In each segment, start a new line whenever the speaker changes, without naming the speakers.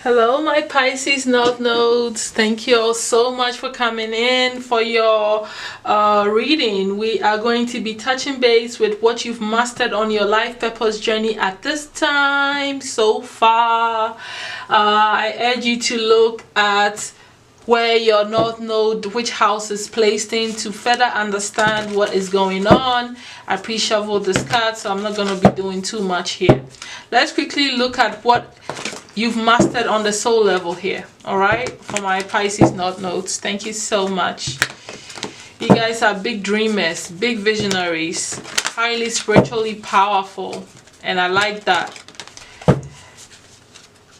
Hello, my Pisces North Nodes. Thank you all so much for coming in for your reading. We are going to be touching base with what you've mastered on your life purpose journey at this time so far. I urge you to look at where your North Node, which house is placed in, to further understand what is going on. I pre-shuffled this card, so I'm not going to be doing too much here. Let's quickly look at what you've mastered on the soul level here. All right, for my Pisces North Nodes, thank you so much. You guys are big dreamers, big visionaries, highly spiritually powerful, and I like that.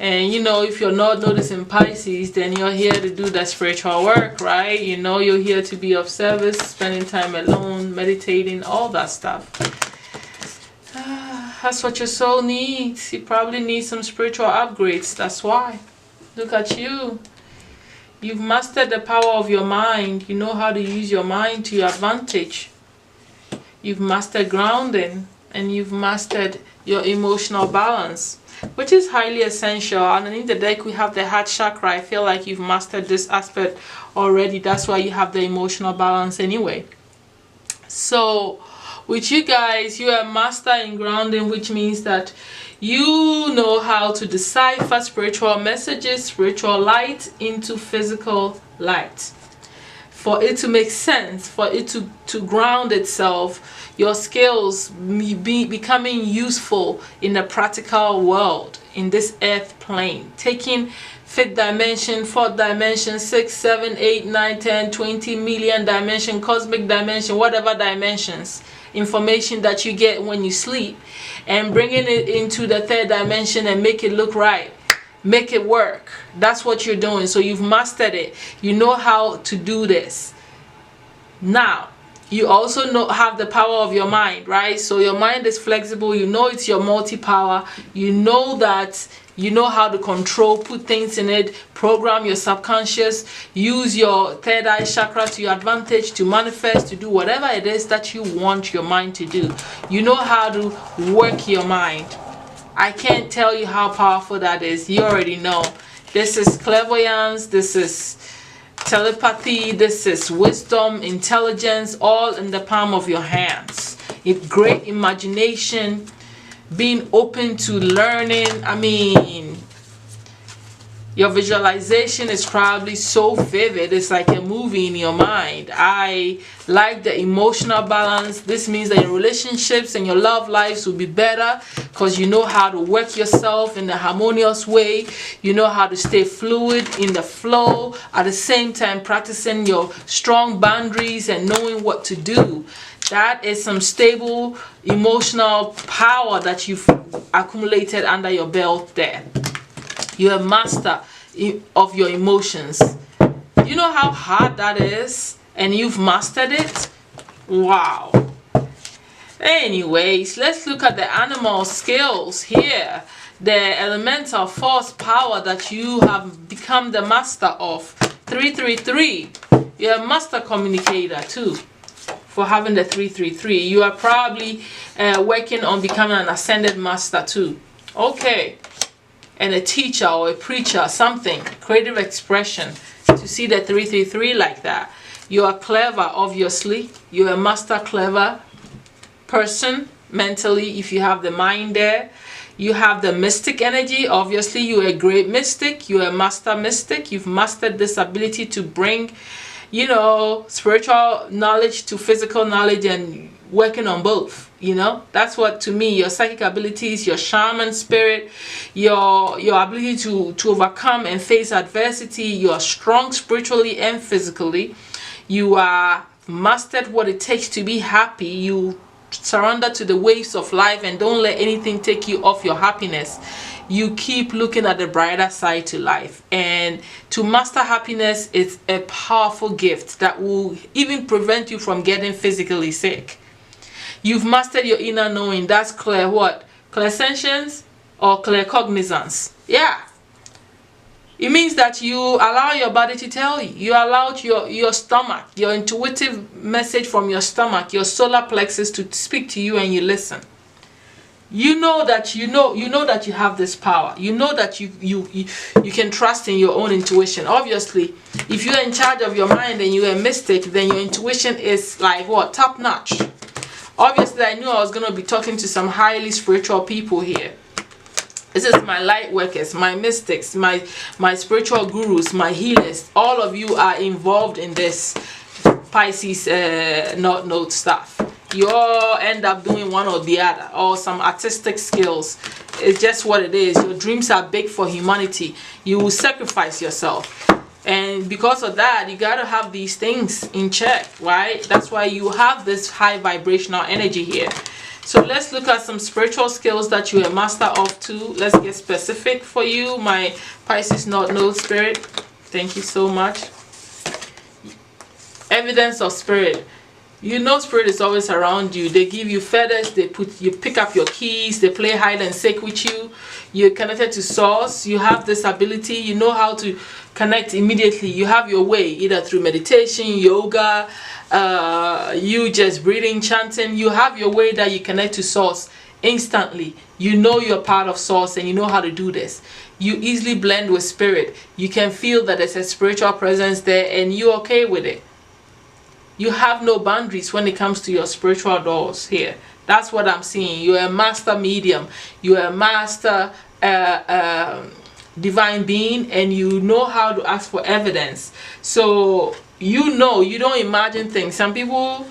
And you know, if you're not noticing Pisces, then you're here to do that spiritual work, right? You know, you're here to be of service, spending time alone, meditating, all that stuff. That's what your soul needs. You probably need some spiritual upgrades. That's why. Look at you. You've mastered the power of your mind. You know how to use your mind to your advantage. You've mastered grounding, and you've mastered your emotional balance, which is highly essential. Underneath the deck we have the heart chakra. I feel like you've mastered this aspect already. That's why you have the emotional balance anyway. So with you guys, you are a master in grounding, which means that you know how to decipher spiritual messages, spiritual light into physical light. For it to make sense, for it to ground itself, your skills be becoming useful in the practical world, in this earth plane, taking fifth dimension, fourth dimension, 6, 7, 8, 9, 10, 20 million dimension, cosmic dimension, whatever dimensions, information that you get when you sleep, and bringing it into the third dimension and make it look right, make it work. That's what you're doing. So you've mastered it. You know how to do this. Now you also have the power of your mind, right? So your mind is flexible. You know it's your multi-power. You know that you know how to control, put things in it, program your subconscious, use your third eye chakra to your advantage to manifest, to do whatever it is that you want your mind to do. You know how to work your mind. I can't tell you how powerful that is. You already know. This is clairvoyance, this is telepathy, this is wisdom, intelligence, all in the palm of your hands. Great imagination, being open to learning. I mean, your visualization is probably so vivid, it's like a movie in your mind. I like the emotional balance. This means that your relationships and your love lives will be better because you know how to work yourself in a harmonious way. You know how to stay fluid in the flow, at the same time practicing your strong boundaries and knowing what to do. That is some stable emotional power that you've accumulated under your belt there. You're a master of your emotions. You know how hard that is, and you've mastered it? Wow. Anyways, let's look at the animal skills here. The elemental force power that you have become the master of. 333. You're a master communicator too. For having the 333, you are probably working on becoming an ascended master too. Okay. And a teacher or a preacher, something, creative expression, to see the 333 like that. You are clever, obviously. You're a master clever person mentally, if you have the mind there. You have the mystic energy. Obviously, you're a great mystic. You're a master mystic. You've mastered this ability to bring, you know, spiritual knowledge to physical knowledge and working on both. You know, that's what, to me, your psychic abilities, your shaman spirit, your ability to overcome and face adversity. You are strong spiritually and physically. You are mastered what it takes to be happy. You surrender to the waves of life and don't let anything take you off your happiness. You keep looking at the brighter side to life. And to master happiness is a powerful gift that will even prevent you from getting physically sick. You've mastered your inner knowing. That's clear what? Clairsentience or claircognizance. Yeah. It means that you allow your body to tell you. You allow your stomach, your intuitive message from your stomach, your solar plexus to speak to you, and you listen. you know that you know that you have this power. You know that you can trust in your own intuition. Obviously, if you're in charge of your mind and you're a mystic, then your intuition is like what, top notch. Obviously, I knew I was gonna be talking to some highly spiritual people here. This is my light workers, my mystics, my spiritual gurus, my healers. All of you are involved in this Pisces North Node stuff. You all end up doing one or the other, or some artistic skills. It's just what it is. Your dreams are big for humanity. You will sacrifice yourself, and because of that, you gotta have these things in check, right? That's why you have this high vibrational energy here. So let's look at some spiritual skills that you're a master of too. Let's get specific for you, my Pisces North Node spirit. Thank you so much. Evidence of spirit. You know spirit is always around you. They give you feathers, you pick up your keys, they play hide and seek with you. You're connected to source. You have this ability. You know how to connect immediately. You have your way, either through meditation, yoga, you just breathing, chanting. You have your way that you connect to source instantly. You know you're part of source and you know how to do this. You easily blend with spirit. You can feel that there's a spiritual presence there and you're okay with it. You have no boundaries when it comes to your spiritual doors here. That's what I'm seeing. You're a master medium. You're a master divine being, and you know how to ask for evidence. So you know, you don't imagine things. Some people,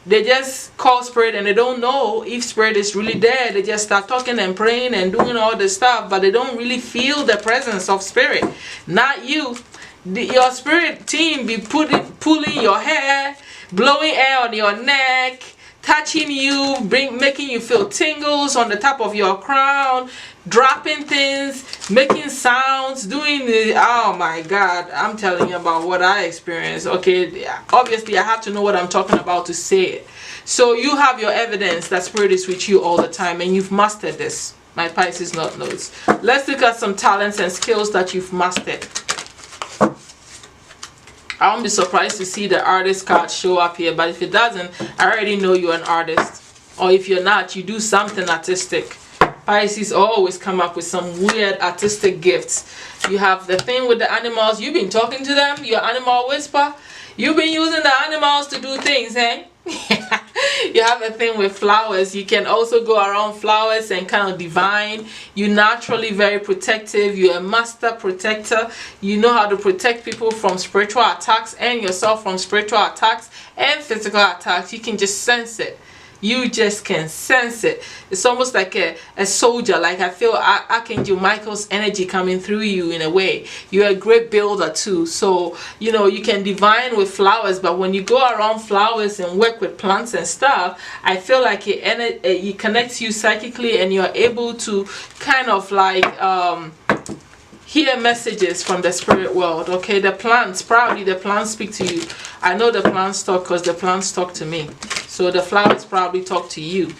they just call spirit and they don't know if spirit is really there. They just start talking and praying and doing all this stuff, but they don't really feel the presence of spirit. Not you. Your spirit team be pulling your hair, blowing air on your neck, touching you, making you feel tingles on the top of your crown, dropping things, making sounds, doing the, oh my God, I'm telling you about what I experienced. Okay, obviously I have to know what I'm talking about to say it. So you have your evidence that spirit is with you all the time, and you've mastered this, my Pisces North Nodes. Let's look at some talents and skills that you've mastered. I won't be surprised to see the artist card show up here, but if it doesn't, I already know you're an artist. Or if you're not, you do something artistic. Pisces always come up with some weird artistic gifts. You have the thing with the animals. You've been talking to them, your animal whisper. You've been using the animals to do things, eh? You have a thing with flowers. You can also go around flowers and kind of divine. You're naturally very protective. You're a master protector. You know how to protect people from spiritual attacks and yourself from spiritual attacks and physical attacks. You can just sense it. You just can sense it. It's almost like a soldier. Like I feel Archangel Michael's energy coming through you in a way. You're a great builder too. So, you know, you can divine with flowers, but when you go around flowers and work with plants and stuff, I feel like it connects you psychically and you're able to kind of like hear messages from the spirit world. Okay, the plants, probably the plants speak to you. I know the plants talk because the plants talk to me. So the flowers probably talk to you.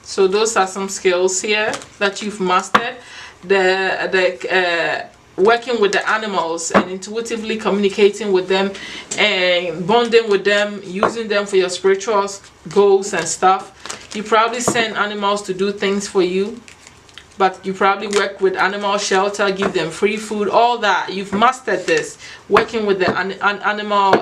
So those are some skills here that you've mastered. The working with the animals and intuitively communicating with them and bonding with them, using them for your spiritual goals and stuff. You probably send animals to do things for you, but you probably work with animal shelter, give them free food, all that. You've mastered this, working with the animal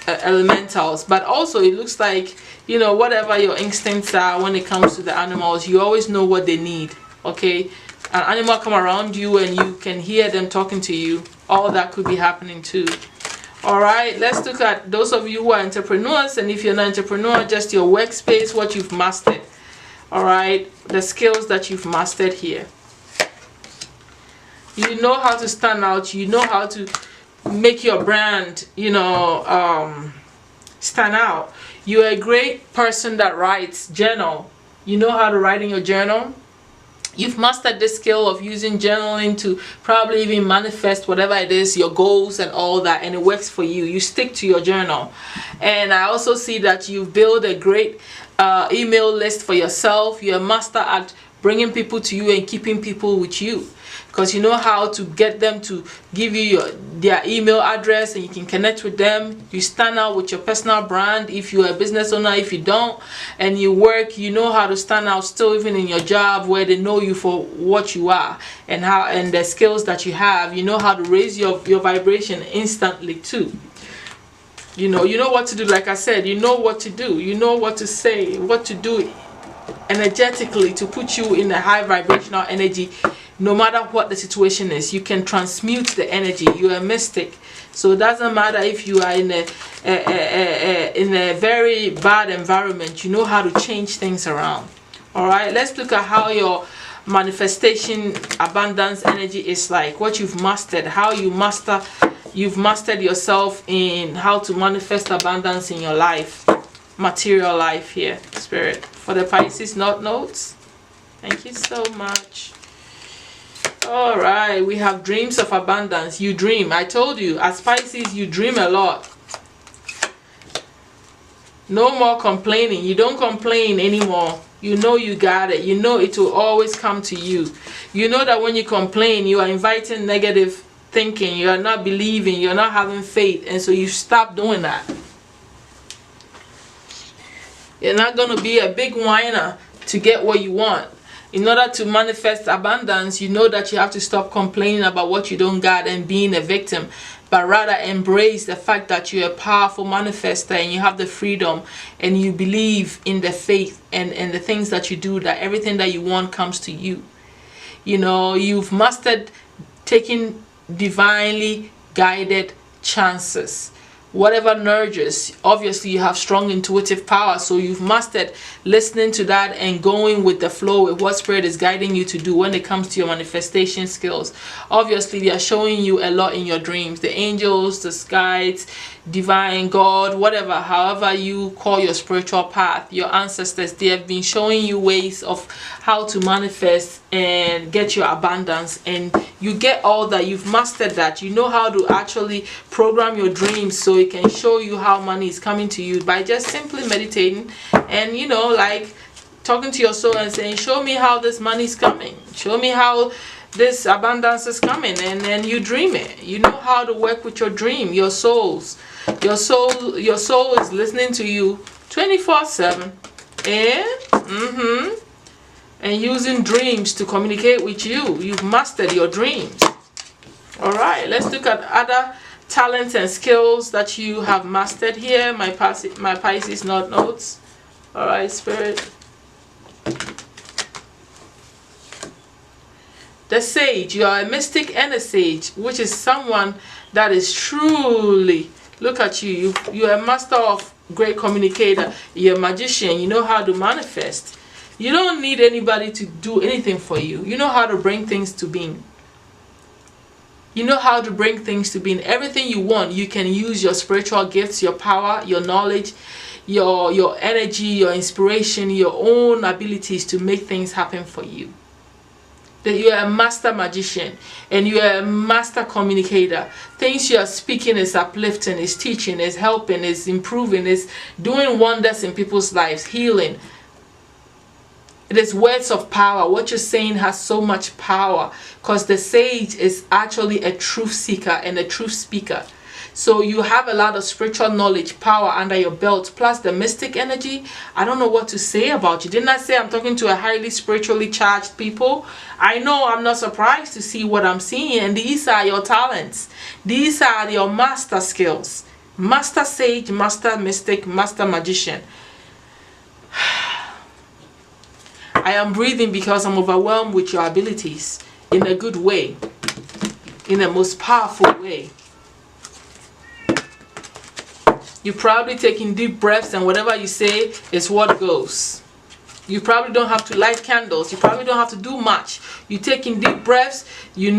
elementals. But also it looks like, you know, whatever your instincts are when it comes to the animals, you always know what they need. Okay, an animal come around you and you can hear them talking to you. All that could be happening too. All right, let's look at those of you who are entrepreneurs, and if you're not entrepreneur, just your workspace, what you've mastered. All right, the skills that you've mastered here. You know how to stand out. You know how to make your brand, you know, stand out. You're a great person that writes, journal. You know how to write in your journal. You've mastered the skill of using journaling to probably even manifest whatever it is, your goals and all that, and it works for you. You stick to your journal. And I also see that you've built a great email list for yourself. You're a master at bringing people to you and keeping people with you, because you know how to get them to give you their email address, and you can connect with them. You stand out with your personal brand if you're a business owner. If you don't and you work, you know how to stand out still, even in your job where they know you for what you are and the skills that you have. You know how to raise your vibration instantly too. You know what to do. Like I said, you know what to do. You know what to say, what to do energetically to put you in a high vibrational energy. No matter what the situation is, you can transmute the energy. You're a mystic, so it doesn't matter if you are in a very bad environment. You know how to change things around. All right, let's look at how your manifestation abundance energy is like. What you've mastered, how you've mastered yourself in how to manifest abundance in your life, material life here, Spirit, for the Pisces North Nodes. Thank you so much. All right, we have dreams of abundance. You dream. I told you, as Pisces, you dream a lot. No more complaining. You don't complain anymore. You know you got it. You know it will always come to you. You know that when you complain, you are inviting negative thinking. You are not believing. You're not having faith. And so you stop doing that. You're not going to be a big whiner to get what you want. In order to manifest abundance, you know that you have to stop complaining about what you don't got and being a victim, but rather embrace the fact that you're a powerful manifester and you have the freedom and you believe in the faith and the things that you do, that everything that you want comes to you. You know, you've mastered taking divinely guided chances. Whatever nurtures, obviously you have strong intuitive power, so you've mastered listening to that and going with the flow with what Spirit is guiding you to do when it comes to your manifestation skills. Obviously they are showing you a lot in your dreams. The angels, the guides, divine, God, whatever, however you call your spiritual path, your ancestors, they have been showing you ways of how to manifest and get your abundance, and you get all that. You've mastered that. You know how to actually program your dreams so it can show you how money is coming to you by just simply meditating and, you know, like talking to your soul and saying, show me how this money is coming, show me how this abundance is coming, and then you dream it. You know how to work with your dream. Your soul is listening to you 24/7 and using dreams to communicate with you. You've mastered your dreams. All right, let's look at other talents and skills that you have mastered here, my Pisces North Nodes. All right, Spirit. The sage. You are a mystic and a sage, which is someone that is truly, look at you, you're a master of great communicator. You're a magician. You know how to manifest. You don't need anybody to do anything for you. You know how to bring things to being. You know how to bring things to being. Everything you want, you can use your spiritual gifts, your power, your knowledge, your energy, your inspiration, your own abilities to make things happen for you. That you are a master magician and you are a master communicator. Things you are speaking is uplifting, is teaching, is helping, is improving, is doing wonders in people's lives, healing. It is words of power. What you're saying has so much power, because the sage is actually a truth seeker and a truth speaker. So you have a lot of spiritual knowledge, power under your belt, plus the mystic energy. I don't know what to say about you. Didn't I say I'm talking to a highly spiritually charged people? I know, I'm not surprised to see what I'm seeing. And these are your talents. These are your master skills. Master sage, master mystic, master magician. I am breathing because I'm overwhelmed with your abilities in a good way, in the most powerful way. You're probably taking deep breaths, and whatever you say is what goes. You probably don't have to light candles. You probably don't have to do much. You're taking deep breaths. You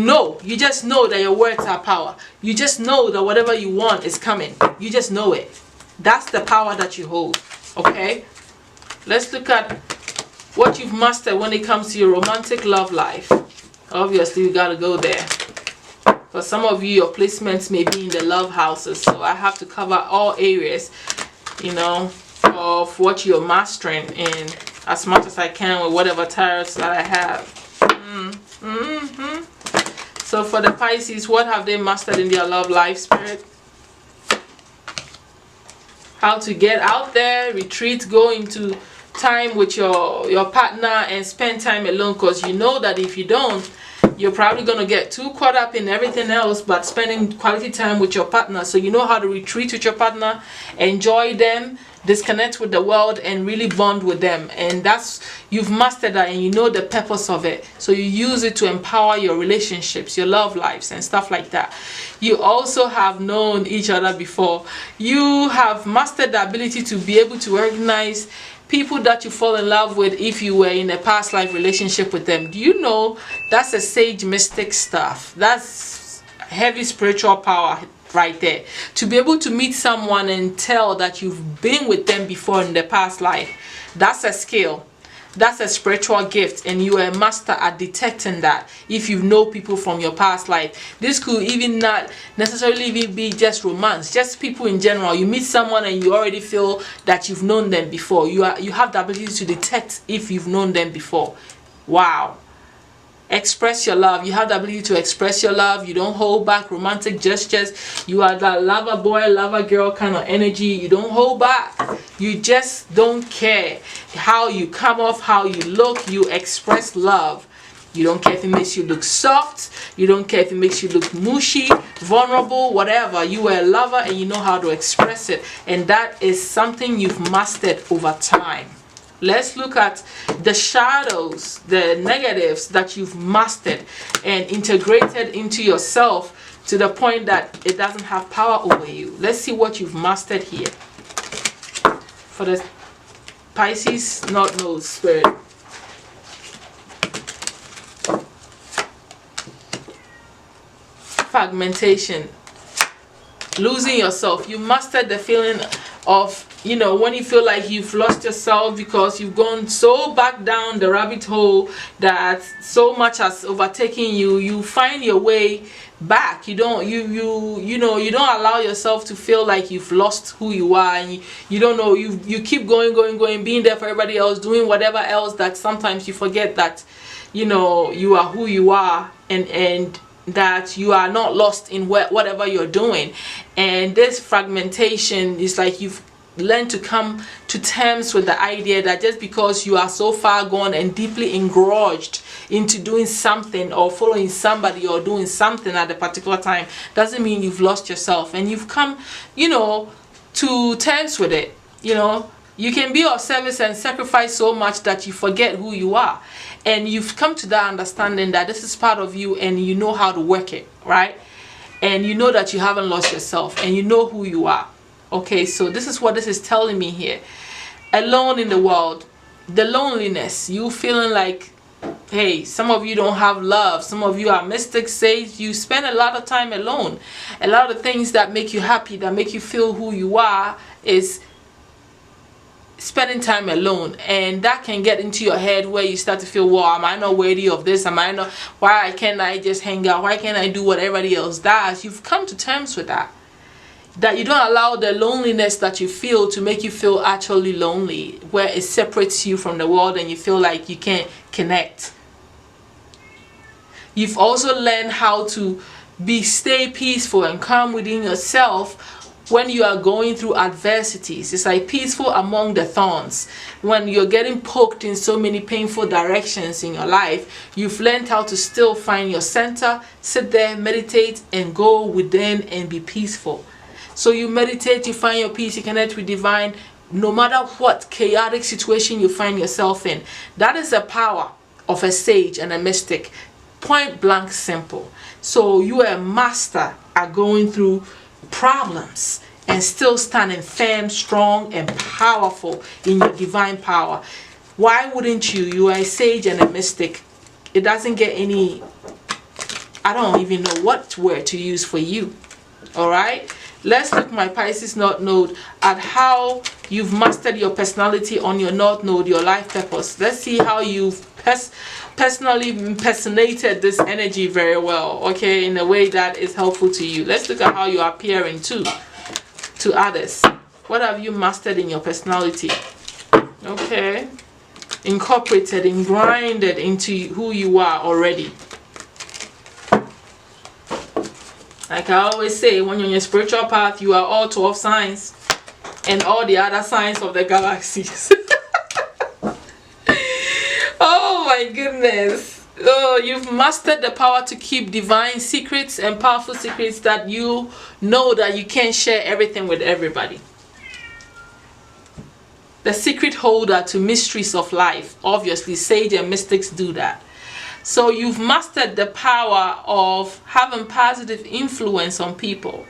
just know that your words are power. You just know that whatever you want is coming. You just know it. That's the power that you hold. Okay? Let's look at what you've mastered when it comes to your romantic love life. Obviously, you got to go there. For some of you, your placements may be in the love houses, so I have to cover all areas, you know, of what you're mastering in as much as I can with whatever tarots that I have. So for the Pisces, what have they mastered in their love life, Spirit? How to get out there, retreat, go into time with your partner and spend time alone, because you know that if you don't, you're probably going to get too caught up in everything else but spending quality time with your partner. So you know how to retreat with your partner, enjoy them, disconnect with the world, and really bond with them. And that's, you've mastered that, and you know the purpose of it. So you use it to empower your relationships, your love lives, and stuff like that. You also have known each other before. You have mastered the ability to be able to recognize people that you fall in love with if you were in a past life relationship with them. Do you know that's a sage mystic stuff? That's heavy spiritual power right there. To be able to meet someone and tell that you've been with them before in the past life, that's a skill. That's a spiritual gift, and you are a master at detecting that if you know people from your past life. This could even not necessarily even be just romance, just people in general. You meet someone and you already feel that you've known them before. You have the ability to detect if you've known them before. Wow. Express your love. You have the ability to express your love. You don't hold back romantic gestures. You are that lover boy, lover girl kind of energy. You don't hold back. You just don't care how you come off, how you look. You express love. You don't care if it makes you look soft. You don't care if it makes you look mushy, vulnerable, whatever. You are a lover and you know how to express it. And that is something you've mastered over time. Let's look at the shadows, the negatives that you've mastered and integrated into yourself to the point that it doesn't have power over you. Let's see what you've mastered here for the Pisces North Node, Spirit. Fragmentation. Losing yourself. You mastered the feeling of, you know, when you feel like you've lost yourself because you've gone so back down the rabbit hole that so much has overtaken you. You find your way back. You don't allow yourself to feel like you've lost who you are, and you don't know, you keep going, being there for everybody else, doing whatever else, that sometimes you forget that, you know, you are who you are, and that you are not lost in whatever you're doing. And this fragmentation is like you've learned to come to terms with the idea that just because you are so far gone and deeply engrossed into doing something or following somebody or doing something at a particular time doesn't mean you've lost yourself. And you've come, you know, to terms with it. You know, you can be of service and sacrifice so much that you forget who you are. And you've come to that understanding that this is part of you, and you know how to work it, right? And you know that you haven't lost yourself, and you know who you are. Okay, so this is what this is telling me here. Alone in the world, the loneliness, you feeling like, hey, some of you don't have love. Some of you are mystic, sage. You spend a lot of time alone. A lot of things that make you happy, that make you feel who you are, is spending time alone. And that can get into your head where you start to feel, well, am I not worthy of this? Am I not? Why can't I just hang out? Why can't I do what everybody else does? You've come to terms with that. That you don't allow the loneliness that you feel to make you feel actually lonely, where it separates you from the world and you feel like you can't connect. You've also learned how to stay peaceful and calm within yourself when you are going through adversities. It's like peaceful among the thorns. When you're getting poked in so many painful directions in your life, you've learned how to still find your center, sit there, meditate, and go within and be peaceful. So you meditate, you find your peace, you connect with divine, no matter what chaotic situation you find yourself in. That is the power of a sage and a mystic. Point blank simple. So you are a master at going through problems and still standing firm, strong, and powerful in your divine power. Why wouldn't you? You are a sage and a mystic. It doesn't get any, I don't even know what word to use for you. Alright? Let's look, my Pisces North Node, at how you've mastered your personality on your North Node, your life purpose. Let's see how you've personally impersonated this energy very well, okay, in a way that is helpful to you. Let's look at how you are appearing to others. What have you mastered in your personality? Okay. incorporated and grinded into who you are already. Like I always say, when you're on your spiritual path, you are all 12 signs and all the other signs of the galaxies. Oh my goodness. Oh, you've mastered the power to keep divine secrets and powerful secrets that you know that you can't share everything with everybody. The secret holder to mysteries of life. Obviously, sage and mystics do that. So you've mastered the power of having positive influence on people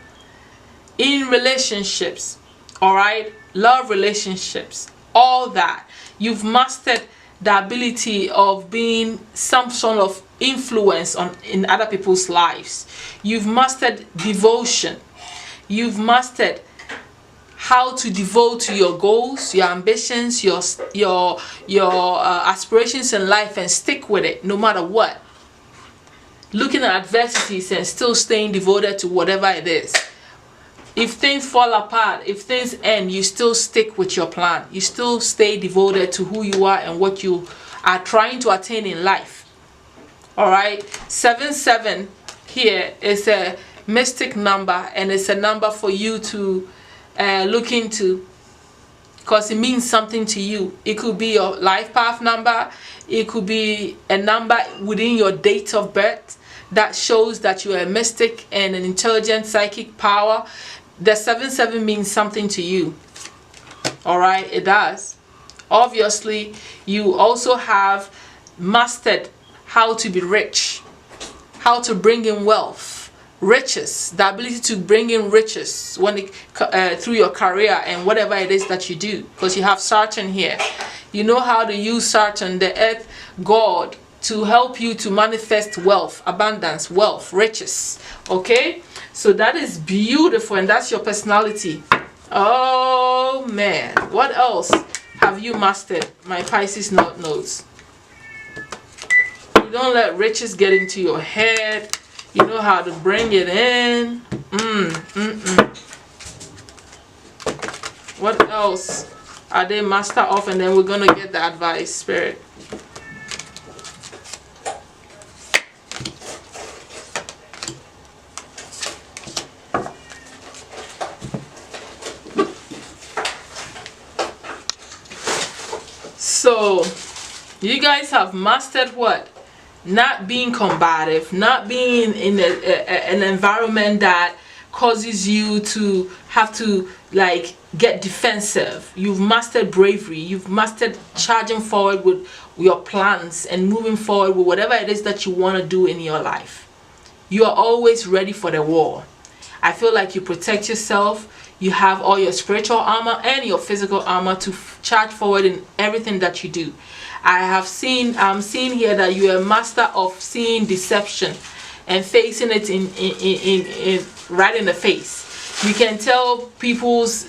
in relationships, all right, love relationships, all that. You've mastered the ability of being some sort of influence in other people's lives. You've mastered devotion. You've mastered how to devote to your goals, your ambitions, your aspirations in life, and stick with it no matter what. Looking at adversities and still staying devoted to whatever it is. If things fall apart, if things end, you still stick with your plan. You still stay devoted to who you are and what you are trying to attain in life. All right, 77 here is a mystic number, and it's a number for you to look into, because it means something to you. It could be your life path number. It could be a number within your date of birth that shows that you are a mystic and an intelligent psychic power. The 77 means something to you. All right, it does. Obviously, you also have mastered how to be rich, how to bring in wealth, riches, the ability to bring in riches when through your career and whatever it is that you do, because you have Saturn here. You know how to use Saturn, the earth god, to help you to manifest wealth, abundance, wealth, riches. Okay, so that is beautiful, and that's your personality. Oh man, what else have you mastered, my Pisces North Nodes? You don't let riches get into your head. You know how to bring it in. What else are they master of? And then we're gonna get the advice, Spirit. So you guys have mastered what? Not being combative, not being in an environment that causes you to have to like get defensive. You've mastered bravery. You've mastered charging forward with your plans and moving forward with whatever it is that you want to do in your life. You are always ready for the war. I feel like you protect yourself. You have all your spiritual armor and your physical armor to charge forward in everything that you do. I'm seeing here that you are a master of seeing deception and facing it in right in the face. You can tell people's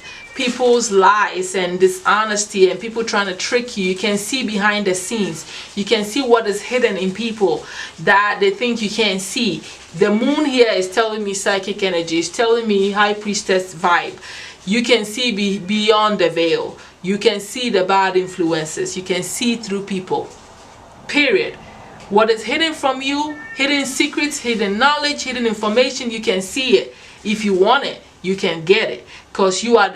lies and dishonesty and people trying to trick you. You can see behind the scenes. You can see what is hidden in people that they think you can't see. The moon here is telling me psychic energy. It's telling me high priestess vibe. You can see beyond the veil. You can see the bad influences. You can see through people. Period. What is hidden from you, hidden secrets, hidden knowledge, hidden information, you can see it. If you want it, you can get it. Because you are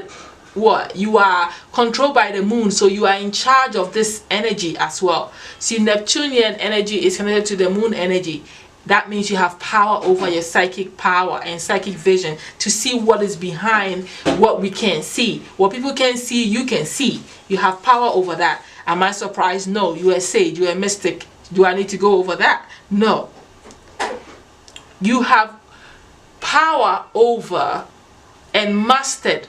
what? You are controlled by the moon, so you are in charge of this energy as well. See, Neptunian energy is connected to the moon energy. That means you have power over your psychic power and psychic vision to see what is behind what we can't see. What people can't see, you can see. You have power over that. Am I surprised? No. You are a sage. You are a mystic. Do I need to go over that? No. You have power over and mastered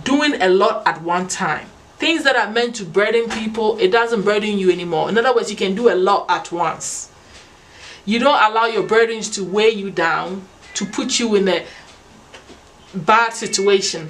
doing a lot at one time. Things that are meant to burden people, it doesn't burden you anymore. In other words, you can do a lot at once. You don't allow your burdens to weigh you down, to put you in a bad situation.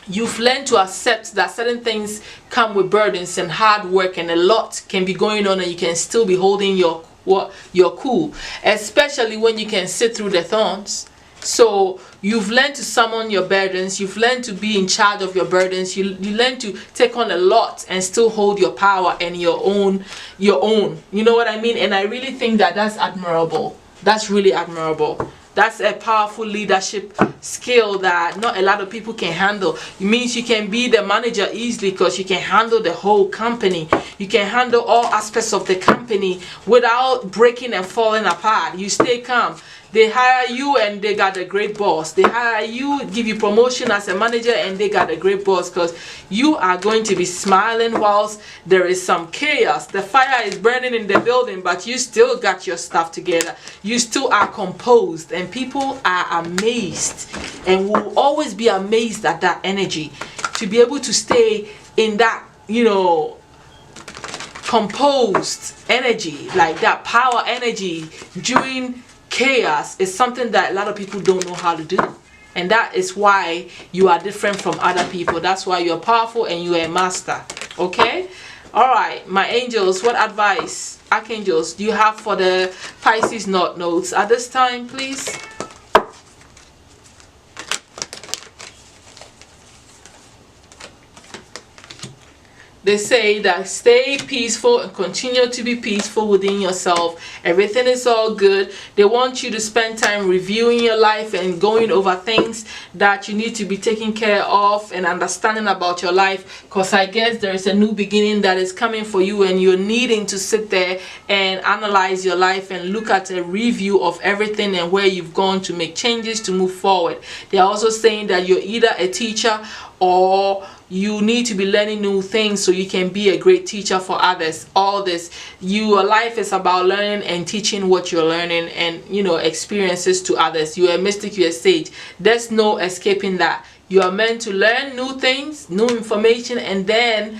You've learned to accept that certain things come with burdens and hard work, and a lot can be going on and you can still be holding your cool. Especially when you can sit through the thorns So you've learned to summon your burdens, you've learned to be in charge of your burdens, you learn to take on a lot and still hold your power and your own. You know what I mean? And I really think that that's admirable. That's really admirable. That's a powerful leadership skill that not a lot of people can handle. It means you can be the manager easily because you can handle the whole company. You can handle all aspects of the company without breaking and falling apart. You stay calm. They hire you and they got a great boss. They hire you, give you promotion as a manager, and they got a great boss because you are going to be smiling whilst there is some chaos. The fire is burning in the building, but you still got your stuff together. You still are composed, and people are amazed and will always be amazed at that energy. To be able to stay in that, composed energy, like that power energy during chaos, is something that a lot of people don't know how to do. And that is why you are different from other people. That's why you're powerful and you're a master. Okay? Alright, my angels, what advice, archangels, do you have for the Pisces North Nodes at this time, please? They say that stay peaceful and continue to be peaceful within yourself. Everything is all good. They want you to spend time reviewing your life and going over things that you need to be taking care of and understanding about your life, because I guess there is a new beginning that is coming for you, and you're needing to sit there and analyze your life and look at a review of everything and where you've gone to make changes to move forward. They're also saying that you're either a teacher or you need to be learning new things so you can be a great teacher for others. All this, your life is about learning and teaching what you're learning, and experiences to others. You're a mystic, you're a sage. There's no escaping that. You are meant to learn new things, new information, and then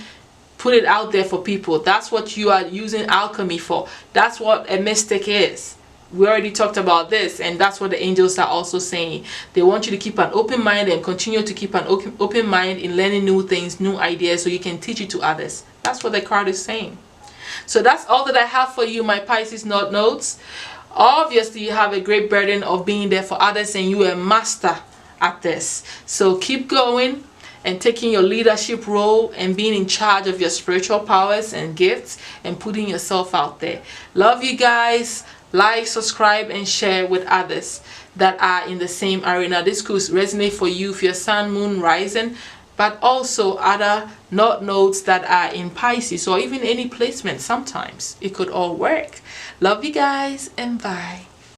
put it out there for people. That's what you are using alchemy for. That's what a mystic is. We already talked about this, and that's what the angels are also saying. They want you to keep an open mind and continue to keep an open mind in learning new things, new ideas, so you can teach it to others. That's what the card is saying. So that's all that I have for you, my Pisces North Nodes. Obviously, you have a great burden of being there for others, and you are a master at this. So keep going and taking your leadership role and being in charge of your spiritual powers and gifts and putting yourself out there. Love you guys. Like, subscribe, and share with others that are in the same arena. This could resonate for you if you're sun, moon, rising, but also other North Nodes that are in Pisces, or even any placement. Sometimes it could all work. Love you guys, and bye.